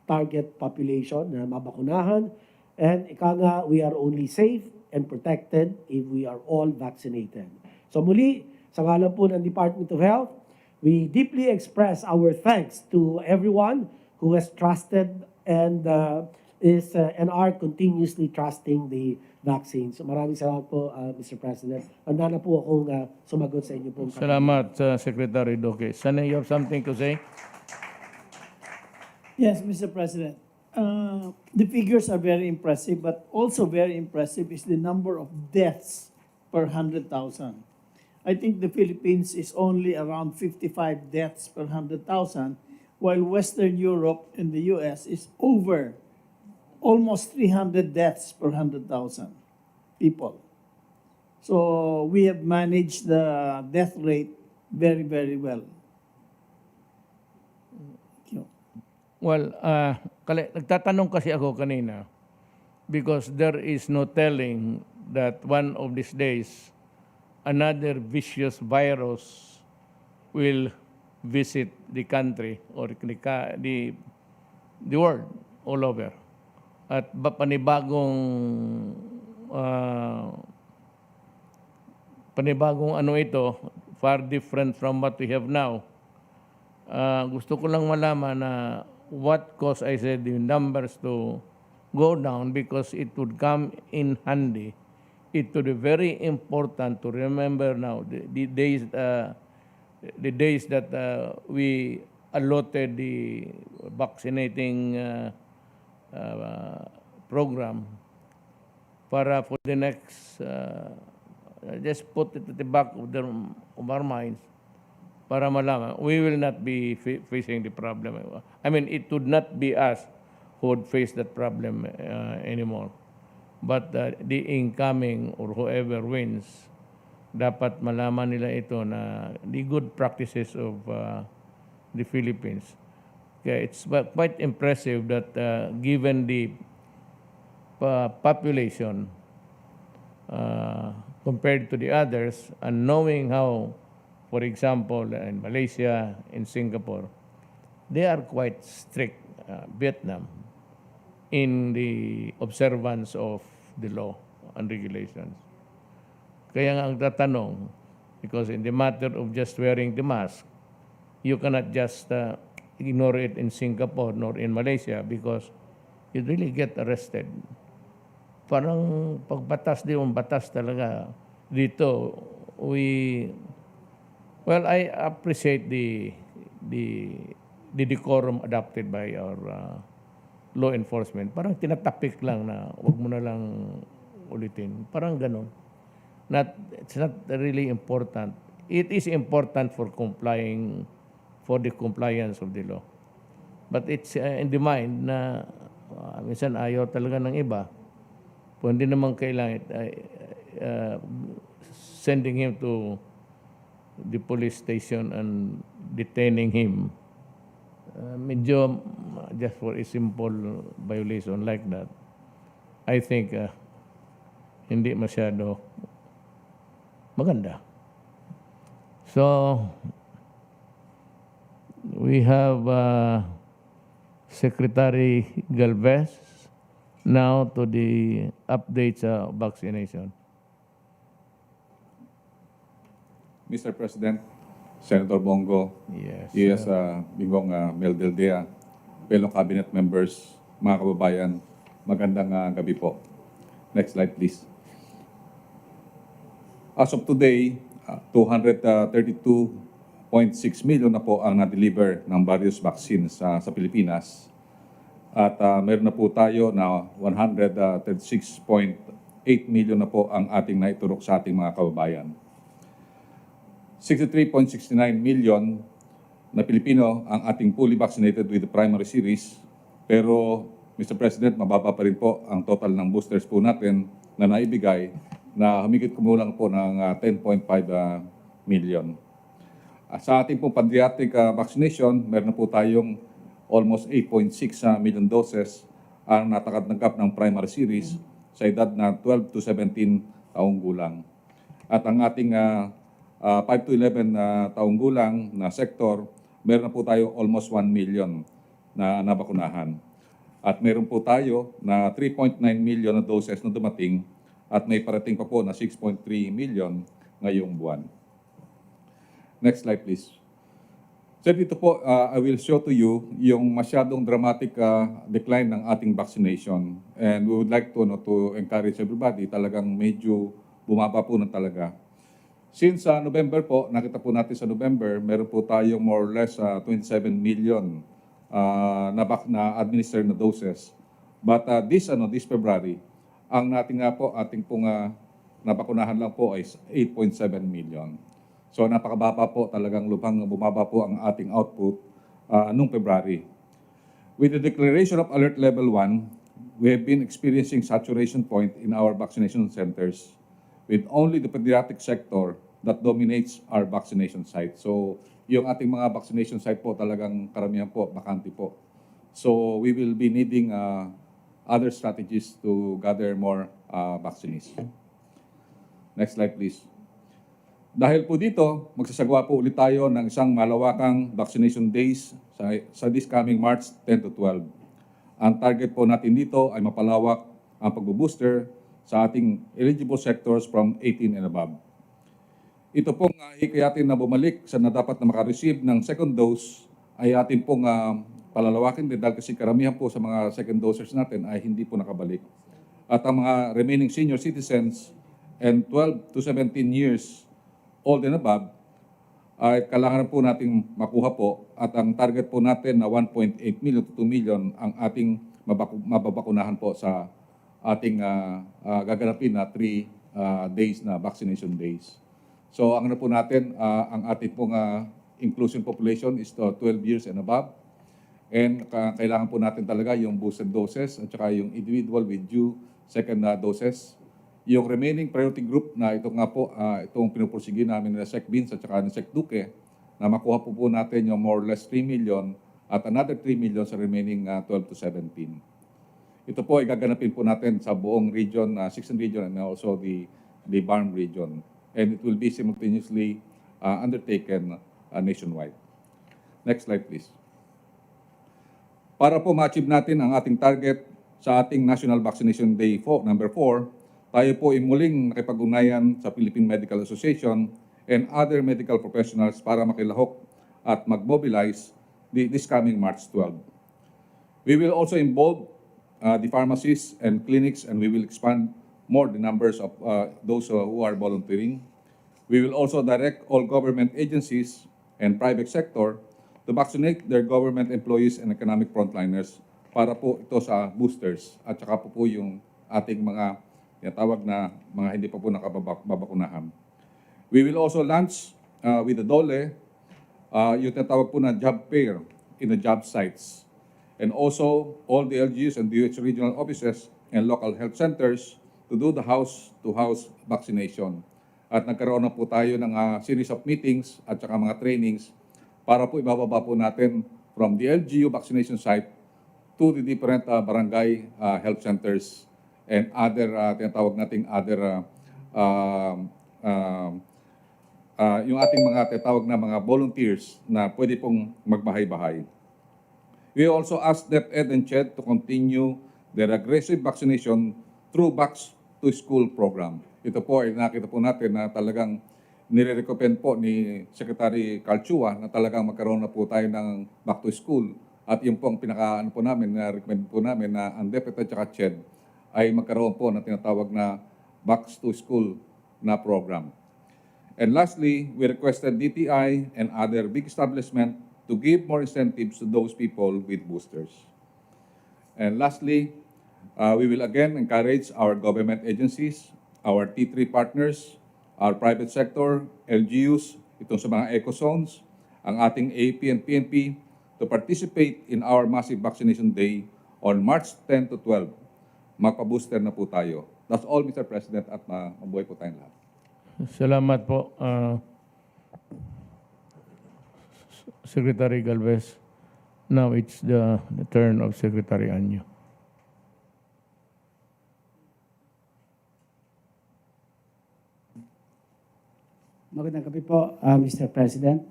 target population na mabakunahan. And ika nga, we are only safe and protected if we are all vaccinated. So muli, sa ngalan po ng Department of Health, we deeply express our thanks to everyone who has trusted and and are continuously trusting the vaccine. So maraming salamat po, Mr. President. Handa na po akong sumagot sa inyo po.
Salamat, Secretary Duque. Sana you have something to say?
Yes, Mr. President. The figures are very impressive, but also very impressive is the number of deaths per 100,000. I think the Philippines is only around 55 deaths per 100,000, while Western Europe and the US is over almost 300 deaths per 100,000 people. So we have managed the death rate very, very well.
Well, nagtatanong kasi ako kanina because there is no telling that one of these days another vicious virus will visit the country or the world all over. At panibagong ano ito, far different from what we have now. Gusto ko lang malaman na what caused, I said, the numbers to go down because it would come in handy. It would be very important to remember now the days that we allotted the vaccinating program para for the next, just put it at the back of our minds para malaman, we will not be facing the problem. I mean, it would not be us who would face that problem anymore. But the incoming or whoever wins, dapat malaman nila ito na the good practices of the Philippines. Kaya it's quite impressive that given the population compared to the others, and knowing how, for example, in Malaysia, in Singapore, they are quite strict, Vietnam, in the observance of the law and regulations. Kaya nga ang tatanong, because in the matter of just wearing the mask, you cannot just ignore it in Singapore nor in Malaysia because you really get arrested. Parang pagbatas di yung batas talaga. Dito, I appreciate the decorum adopted by our law enforcement. Parang tinatapik lang na wag mo na lang ulitin. Parang ganun. It's not really important. It is important for the compliance of the law. But it's in the mind na minsan ayaw talaga ng iba. Kung hindi naman kailangan sending him to the police station and detaining him, medyo just for a simple violation like that, I think hindi masyado maganda. So, we have Secretary Galvez now to the updates of vaccination.
Mr. President, Senator Bongo,
Yes.
yes, Bingong Mel Dildea, fellow cabinet members, mga kababayan, magandang gabi po. Next slide, please. As of today, 232.6 million na po ang na-deliver ng various vaccines sa Pilipinas. At meron na po tayo na 136.8 million na po ang ating naiturok sa ating mga kababayan. 63.69 million na Pilipino ang ating fully vaccinated with the primary series. Pero, Mr. President, mababa pa rin po ang total ng boosters po natin na naibigay na humigit kumulang po ng 10.5 million. Sa ating pong pediatric vaccination, meron na po tayong almost 8.6 million doses ang natatanggap ng primary series sa edad na 12 to 17 taong gulang. At ang ating 5 to 11 taong gulang na sektor, meron na po tayo almost 1 million na nabakunahan. At meron po tayo na 3.9 million na doses na dumating at may parating pa po na 6.3 million ngayong buwan. Next slide, please. So dito po, I will show to you yung masyadong dramatic decline ng ating vaccination. And we would like to encourage everybody, talagang medyo bumaba po na talaga. Since November po, nakita po natin sa November, meron po tayong more or less 27 million na administered na doses. But this February, ang ating pong nabakunahan lang po ay 8.7 million. So napakababa po, talagang lubhang bumaba po ang ating output noong February. With the declaration of Alert Level 1, we have been experiencing saturation point in our vaccination centers with only the pediatric sector that dominates our vaccination site. So yung ating mga vaccination site po talagang karamihan po, bakante po. So we will be needing other strategies to gather more vaccines. Next slide, please. Dahil po dito, magsasagawa po ulit tayo ng isang malawakang vaccination days sa this coming March 10 to 12. Ang target po natin dito ay mapalawak ang pag-booster sa ating eligible sectors from 18 and above. Ito pong hikayatin na bumalik sa na dapat na makareceive ng second dose ay atin pong palalawakin din dahil kasi karamihan po sa mga second dosers natin ay hindi po nakabalik. At ang mga remaining senior citizens and 12 to 17 years old and above ay kailangan po nating makuha po at ang target po natin na 1.8 million to 2 million ang ating mababakunahan po sa ating gaganapin na 3 days na vaccination days. So ang po natin, ang ating pong inclusion population is 12 years and above. And kailangan po natin talaga yung boosted doses at saka yung individual with due second doses. Yung remaining priority group na ito nga po, itong pinupursige namin na Sec Beans at saka ng Sec Duque, na makuha po natin yung more or less 3 million at another 3 million sa remaining 12 to 17. Ito po ay gaganapin po natin sa buong region, 16 region and also the Barm region. And it will be simultaneously undertaken nationwide. Next slide please. Para po ma-achieve natin ang ating target sa ating National Vaccination Day number 4, tayo po ay muling nakipag-ugnayan sa Philippine Medical Association and other medical professionals para makilahok at mag-mobilize this coming March 12. We will also involve the pharmacies and clinics, and we will expand more the numbers of those who are volunteering. We will also direct all government agencies and private sector to vaccinate their government employees and economic frontliners para po ito sa boosters at saka po yung ating mga tinatawag na mga hindi pa po nakababakunahan. We will also launch with the DOLE yung tinatawag po na job fair in the job sites. And also all the LGUs and DOH regional offices and local health centers to do the house-to-house vaccination. At nagkaroon na po tayo ng series of meetings at saka mga trainings para po ibababa po natin from the LGU vaccination site to the different barangay health centers and other, tinatawag nating other, yung ating mga tinatawag na mga volunteers na pwede pong magbahay-bahay. We also ask DepEd and CHED to continue their aggressive vaccination through back-to-school program. Ito po ay nakita po natin na talagang nire-recommend po ni Secretary Calchua na talagang magkaroon na po tayo ng back-to-school. At yung po ang pinaka-ano po namin, na-recommend po namin na ang DepEd at CHED ay magkaroon po na tinatawag na back-to-school na program. And lastly, we requested DTI and other big establishment to give more incentives to those people with boosters. And lastly, we will again encourage our government agencies, our T3 partners, our private sector, LGUs, itong sa mga eco zones, ang ating AP and PNP to participate in our massive vaccination day on March 10 to 12. Magpa-booster na po tayo. That's all, Mr. President, at mabuhay po tayong lahat.
Salamat po, Secretary Galvez. Now it's the turn of Secretary Anyo.
Magandang gabi po, Mr. President,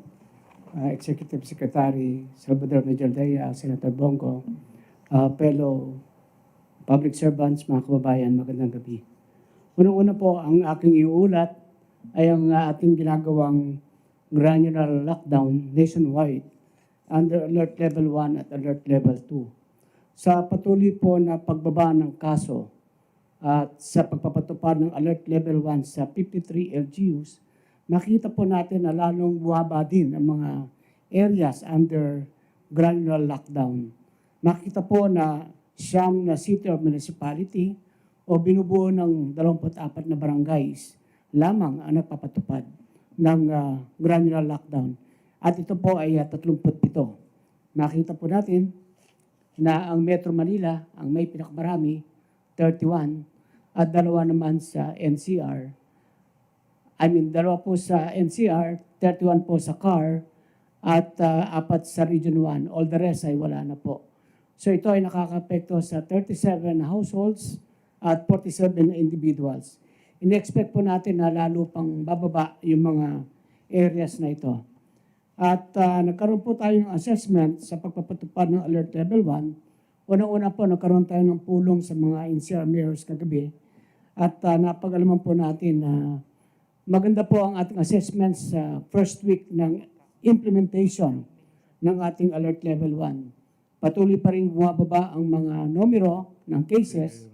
Executive Secretary Salvador Medjaldea, Senator Bongo, fellow public servants, mga kababayan, magandang gabi. Unang-una po, ang aking iuulat ay ang ating ginagawang granular lockdown nationwide under Alert Level 1 at Alert Level 2. Sa patuloy po na pagbaba ng kaso at sa pagpapatupad ng Alert Level 1 sa 53 LGUs, nakita po natin na lalong buwaba din ang mga areas under granular lockdown. Nakita po na siyam na city or municipality o binubuo ng 24 na barangays lamang ang nagpapatupad ng granular lockdown. At ito po ay 37. Nakita po natin na ang Metro Manila ang may pinakamarami, 31, at dalawa naman sa NCR. Dalawa po sa NCR, 31 po sa CAR, at 4 sa Region 1. All the rest ay wala na po. So ito ay nakaka-apekto sa 37 households at 47 individuals. In-expect po natin na lalo pang bababa yung mga areas na ito. At nagkaroon po tayo ng assessment sa pagpapatupad ng Alert Level 1. Unang-una po, nagkaroon tayo ng pulong sa mga NCR mayors kagabi. At napag-alaman po natin na maganda po ang ating assessment sa first week ng implementation ng ating Alert Level 1. Patuloy pa rin bumababa ang mga numero ng cases,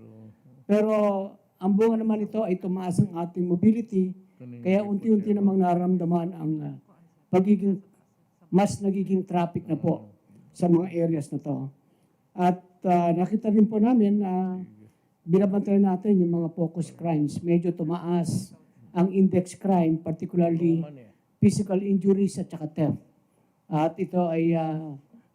pero ang bunga naman ito ay tumaas ang ating mobility, kaya unti-unti namang nararamdaman ang mas nagiging traffic na po sa mga areas na to. At nakita rin po namin na binabantayan natin yung mga focus crimes. Medyo tumaas ang index crime, particularly physical injuries at saka theft. At ito ay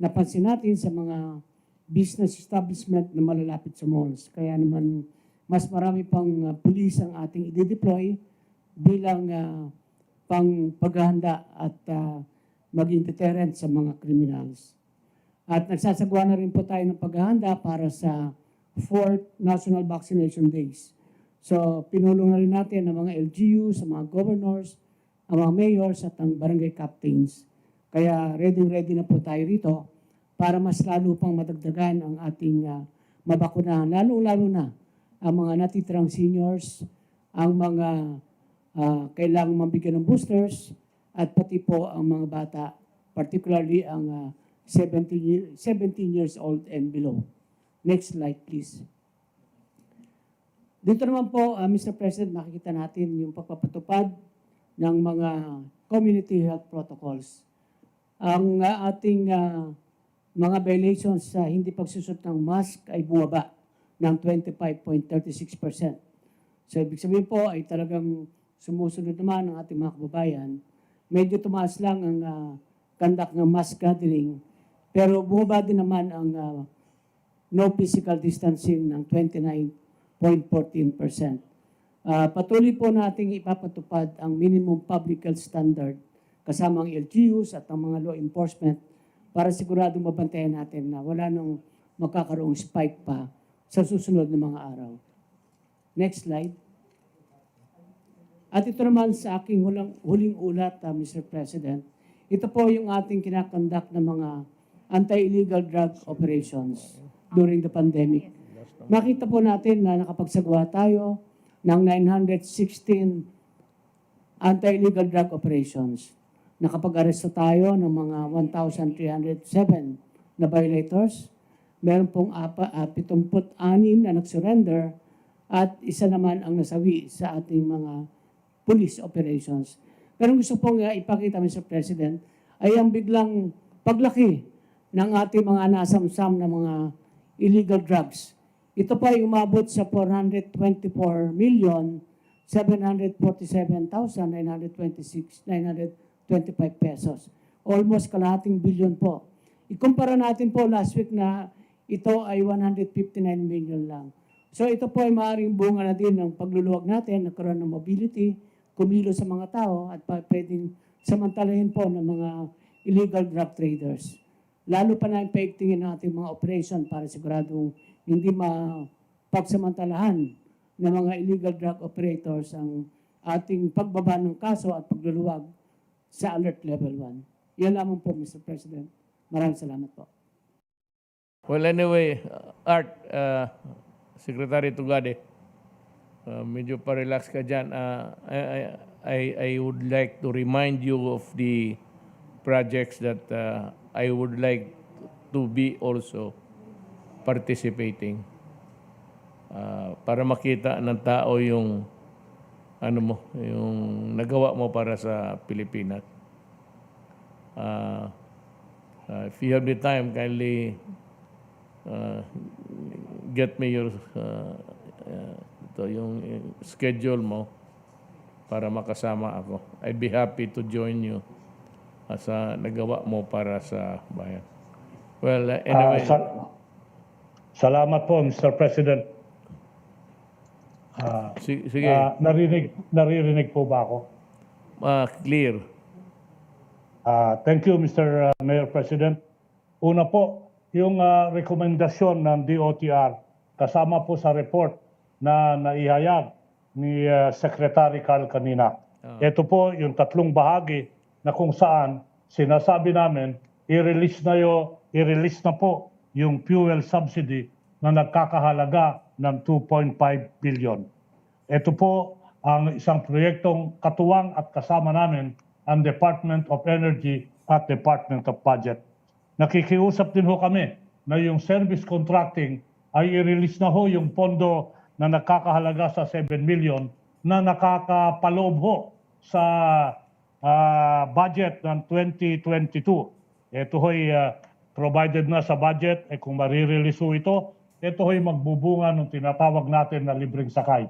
napansin natin sa mga business establishment na malalapit sa malls. Kaya naman mas marami pang pulis ang ating i-deploy bilang pang paghahanda at maging deterrent sa mga criminals. At nagsasagawa na rin po tayo ng paghahanda para sa 4th National Vaccination Days. So pinulong na rin natin ang mga LGUs, ang mga governors, ang mga mayors at ang barangay captains. Kaya ready na po tayo rito para mas lalo pang madagdagan ang ating mabakunahan. Lalo na ang mga natitirang seniors, ang mga kailangang mabigyan ng boosters, at pati po ang mga bata, particularly ang 17 years old and below. Next slide, please. Dito naman po, Mr. President, makikita natin yung pagpapatupad ng mga community health protocols. Ang ating mga violations sa hindi pagsusot ng mask ay bumaba ng 25.36%. So ibig sabihin po ay talagang sumusunod naman ang ating mga kababayan. Medyo tumaas lang ang conduct ng mass gathering, pero bumaba din naman ang no physical distancing ng 29.14%. Patuloy po nating ipapatupad ang minimum public health standard kasama ang LGUs at ang mga law enforcement para siguradong mabantayan natin na wala nang magkakaroong spike pa sa susunod na mga araw. Next slide. At ito naman sa aking huling ulat, Mr. President, ito po yung ating kinakonduct ng mga anti-illegal drug operations during the pandemic. Makita po natin na nakapagsagawa tayo ng 916 anti-illegal drug operations. Nakapag-aresto tayo ng mga 1,307 na violators. Meron pong 76 na nag-surrender at isa naman ang nasawi sa ating mga police operations. Pero gusto pong ipakita, Mr. President, ay ang biglang paglaki ng ating mga nasamsam na mga illegal drugs. Ito pa ay umabot sa 424,747,925 pesos. Almost kalahating bilyon po. Ikumpara natin po last week na ito ay 159 million lang. So ito po ay maaaring bunga na din ng pagluluwag natin, nagkaroon ng mobility, kumilo sa mga tao at pwedeng samantalahin po ng mga illegal drug traders. Lalo pa na yung paigtingin ng ating mga operation para siguradong hindi mapagsamantalahan ng mga illegal drug operators ang ating pagbaba ng kaso at pagluluwag sa alert level 1. Yan lamang po, Mr. President. Maraming salamat po.
Well, anyway, Art, Secretary Tugade, medyo pa-relax ka dyan. I would like to remind you of the projects that I would like to be also participating para makita ng tao yung yung nagawa mo para sa Pilipinas. If you have the time, kindly get me your yung schedule mo para makasama ako. I'd be happy to join you sa nagawa mo para sa bayan. Well, anyway.
Salamat po, Mr. President.
Sige.
Naririnig po ba ako?
Clear.
Thank you, Mr. Mayor President. Una po, yung rekomendasyon ng DOTR kasama po sa report na naihayag ni Secretary Carl kanina. Ito po yung tatlong bahagi na kung saan sinasabi namin i-release na po yung fuel subsidy na nagkakahalaga ng 2.5 billion. Ito po ang isang proyektong katuwang at kasama namin ang Department of Energy at Department of Budget. Nakikiusap din ho kami na yung service contracting ay i-release na ho yung pondo na nakakahalaga sa 7 million na nakakapaloob ho sa budget ng 2022. Ito ho'y provided na sa budget, kung marirelease ho ito ho'y magbubunga ng tinatawag natin na libreng sakay.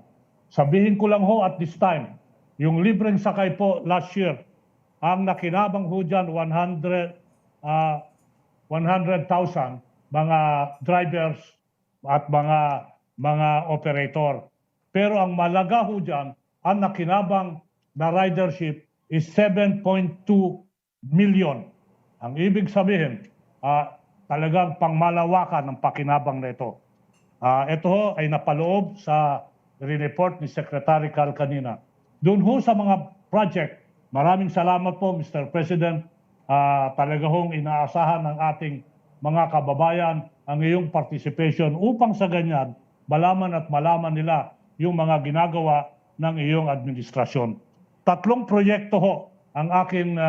Sabihin ko lang ho at this time, yung libreng sakay po last year, ang nakinabang ho dyan 100,000 mga drivers at mga operator. Pero ang malaga ho dyan, ang nakinabang na ridership is 7.2 million. Ang ibig sabihin, talagang pangmalawakan ng pakinabang na ito. Ito ho ay napaloob sa report ni Secretary Carl kanina. Doon ho sa mga project, maraming salamat po Mr. President. Talaga hong inaasahan ng ating mga kababayan ang iyong participation upang sa ganyan malaman at malaman nila yung mga ginagawa ng iyong administrasyon. 3 proyekto ho ang aking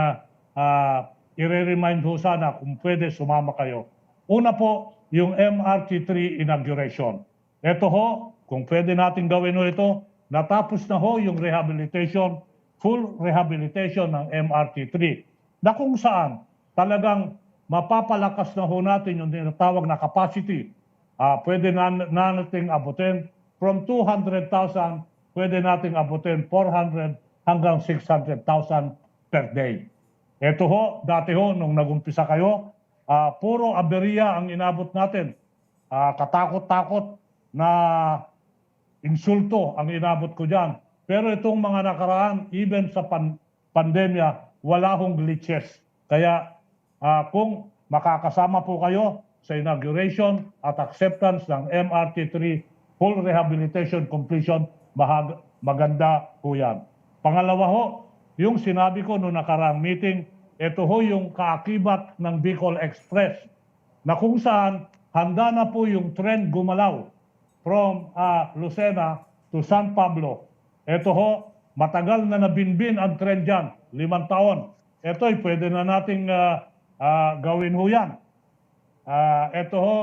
i-remind ho sana kung pwede sumama kayo. Una po, yung MRT3 inauguration. Ito ho, kung pwede natin gawin ho ito, natapos na ho yung rehabilitation, full rehabilitation ng MRT3 na kung saan talagang mapapalakas na ho natin yung tinatawag na capacity. Pwede na nating abutin from 200,000, pwede nating abutin 400 hanggang 600,000 per day. Ito ho, dati ho, nung nagumpisa kayo, puro aberya ang inabot natin. Katakot-takot na insulto ang inabot ko dyan. Pero itong mga nakaraan, even sa pandemya, wala hong glitches. Kaya kung makakasama po kayo sa inauguration at acceptance ng MRT3 full rehabilitation completion, maganda po yan. Pangalawa ho, yung sinabi ko noong nakaraang meeting, ito ho yung kaakibat ng Bicol Express na kung saan handa na po yung tren gumalaw from Lucena to San Pablo. Ito ho, matagal na nabinbin ang tren dyan, 5 taon. Ito ay pwede na nating gawin ho yan. Ito ho,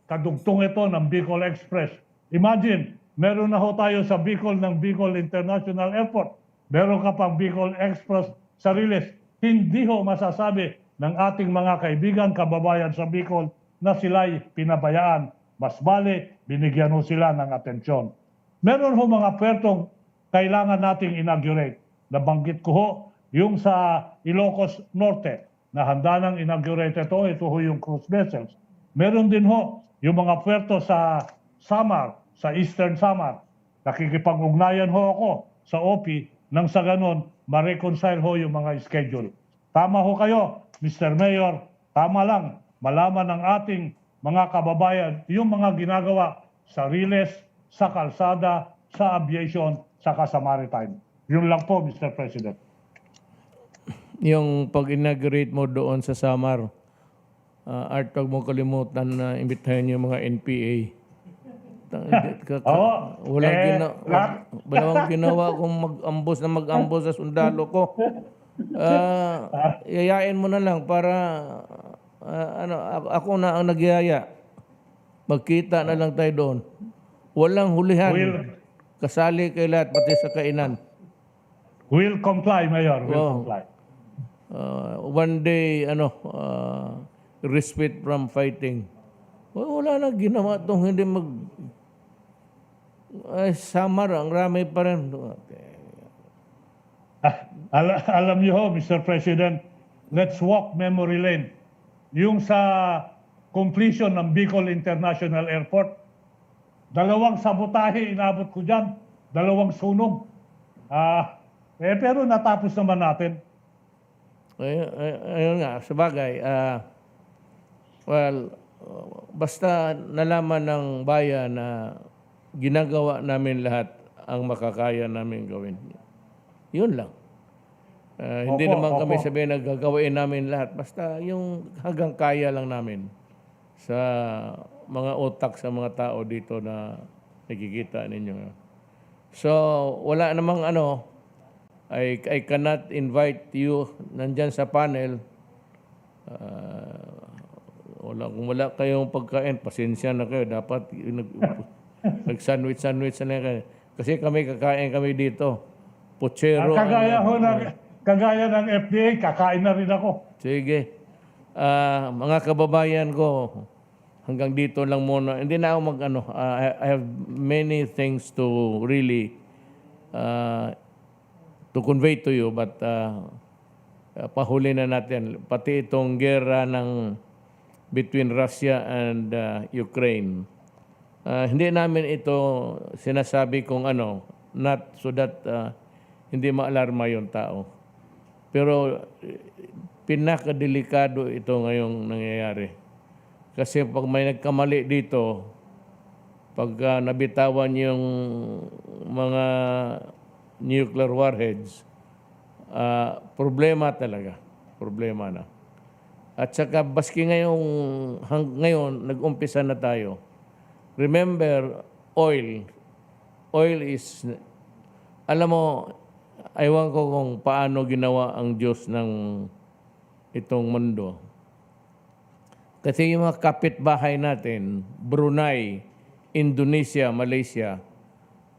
kadugtong ito ng Bicol Express. Imagine, meron na ho tayo sa Bicol ng Bicol International Airport. Meron ka pang Bicol Express sa Riles. Hindi ho masasabi ng ating mga kaibigan, kababayan sa Bicol na sila'y pinabayaan. Mas bale, binigyan ho sila ng atensyon. Meron ho mga puertong kailangan nating inaugurate. Nabanggit ko ho, yung sa Ilocos Norte, na handa nang inaugurate ito ho yung cruise vessels. Meron din ho yung mga puerto sa Samar, sa Eastern Samar. Nakikipag-ugnayan ho ako sa OP nang sa ganon, ma-reconcile ho yung mga schedule. Tama ho kayo, Mr. Mayor, tama lang, malaman ng ating mga kababayan yung mga ginagawa sa Riles, sa kalsada, sa aviation, saka sa maritime. Yun lang po, Mr. President.
Yung pag-inaugurate mo doon sa Samar, Art, wag mo kalimutan na imbitahin yung mga NPA. Walang ginawa kung mag-ambos sa sundalo ko. Yayain mo na lang para ako na ang nagyaya. Magkita na lang tayo doon. Walang hulihan. Kasali kay lahat, pati sa kainan.
Will comply, Mayor. Will comply.
One day, respite from fighting. Wala na ginawa itong hindi Samar, ang rami pa rin.
Alam niyo ho, Mr. President, let's walk memory lane. Yung sa completion ng Bicol International Airport, 2 sabotahe inabot ko dyan, 2 sunog. Pero natapos naman natin.
Ayun nga, sabagay. Basta nalaman ng bayan na ginagawa namin lahat ang makakaya namin gawin. Yun lang. Hindi naman kami sabihin na gagawin namin lahat. Basta yung hanggang kaya lang namin sa mga utak sa mga tao dito na nakikita ninyo. So, wala namang I cannot invite you nandyan sa panel. Kung wala kayong pagkain, pasensya na kayo. Dapat nag-sandwich na kayo. Kasi kakain kami dito. Puchero.
Kagaya ng FDA, kakain na rin ako.
Sige. Mga kababayan ko, hanggang dito lang muna. Hindi na ako I have many things to really to convey to you, but pahuli na natin. Pati itong gera ng between Russia and Ukraine. Hindi namin ito sinasabi kung ano, not so that hindi maalarma yung tao. Pero pinakadelikado ito ngayong nangyayari. Kasi pag may nagkamali dito, pag nabitawan yung mga nuclear warheads, problema talaga. Problema na. At saka baski ngayon nag-umpisa na tayo. Remember, oil. Oil is, alam mo, aywan ko kung paano ginawa ang Diyos ng itong mundo. Kasi yung mga kapitbahay natin, Brunei, Indonesia, Malaysia,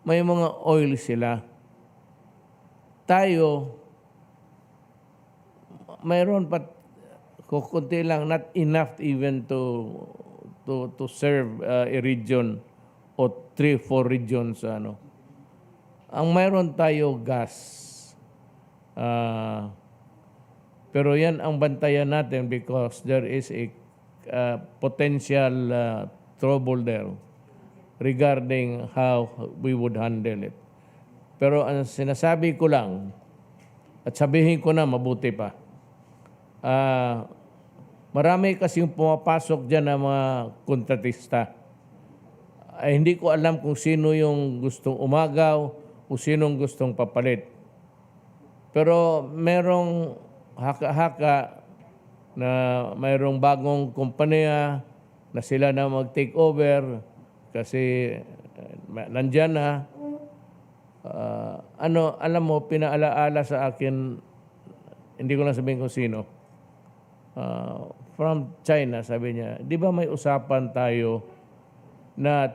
may mga oil sila. Tayo, mayroon pa kukunti lang, not enough even to serve a region o 3-4 regions. Ang mayroon tayo gas. Pero yan ang bantayan natin because there is a potential trouble there regarding how we would handle it. Pero ang sinasabi ko lang, at sabihin ko na mabuti pa, marami kasing pumapasok dyan ng mga kontratista. Ay, hindi ko alam kung sino yung gustong umagaw o sinong gustong papalit. Pero merong haka-haka na mayroong bagong kumpanya na sila na mag-take over kasi nandyan na. Alam mo, pinaalaala sa akin, hindi ko lang sabihin kung sino, from China, sabi niya, di ba may usapan tayo na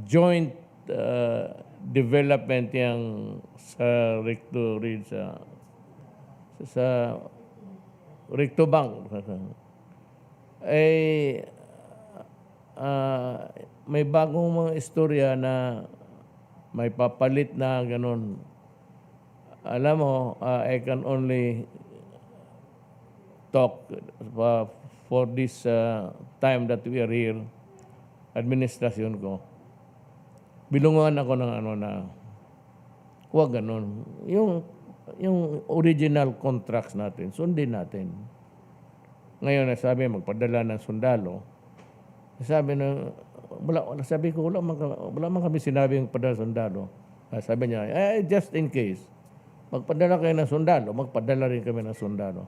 joint development yung sa Recto Bank. May bagong mga istorya na may papalit na ganun. Alam mo, I can only talk for this time that we are here, administrasyon ko. Bilungan ako ng na huwag ganun. Yung original contracts natin, sundin natin. Ngayon, sabi, magpadala ng sundalo. Sabi ko, wala man kami sinabing padala sundalo. Sabi niya, just in case, magpadala kayo ng sundalo, magpadala rin kami ng sundalo.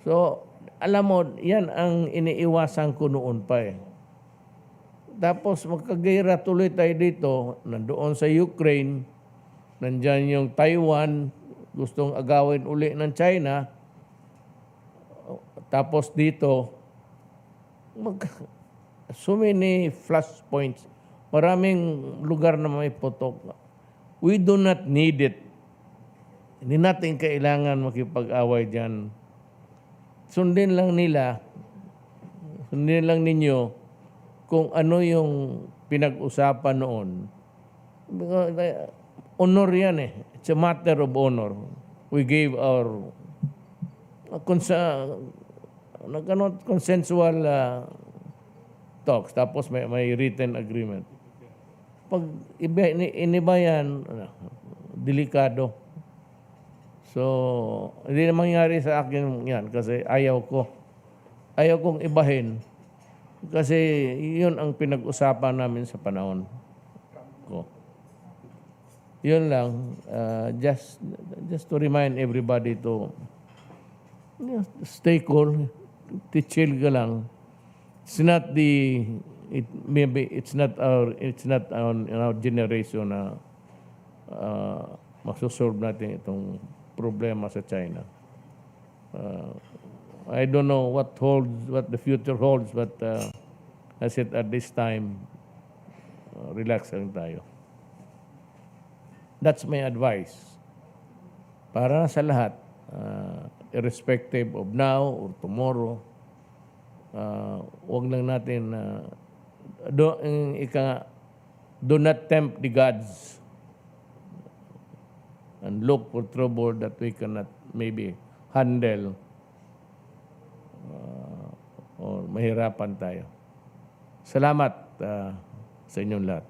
So, alam mo, yan ang iniiwasan ko noon pa eh. Tapos magkagayra tuloy tayo dito, nandoon sa Ukraine, nandyan yung Taiwan, gustong agawin uli ng China. Tapos dito, so many flashpoints. Maraming lugar na may putok. We do not need it. Hindi natin kailangan makipag-away dyan. Sundin lang ninyo kung ano yung pinag-usapan noon. Honor yan eh. It's a matter of honor. We gave our consensual talks. Tapos may written agreement. Pag iniba yan, delikado. So, hindi na mangyari sa akin yan kasi ayaw ko. Ayaw kong ibahin. Kasi yun ang pinag-usapan namin sa panahon ko. Yun lang. Just to remind everybody to stay cool. Chill ka lang. It's not our generation na masusolve natin itong problema sa China. I don't know what the future holds, but I said at this time, relax lang tayo. That's my advice. Para sa lahat, irrespective of now or tomorrow, wag lang natin, do not tempt the gods and look for trouble that we cannot maybe handle o mahirapan tayo. Salamat sa inyong lahat.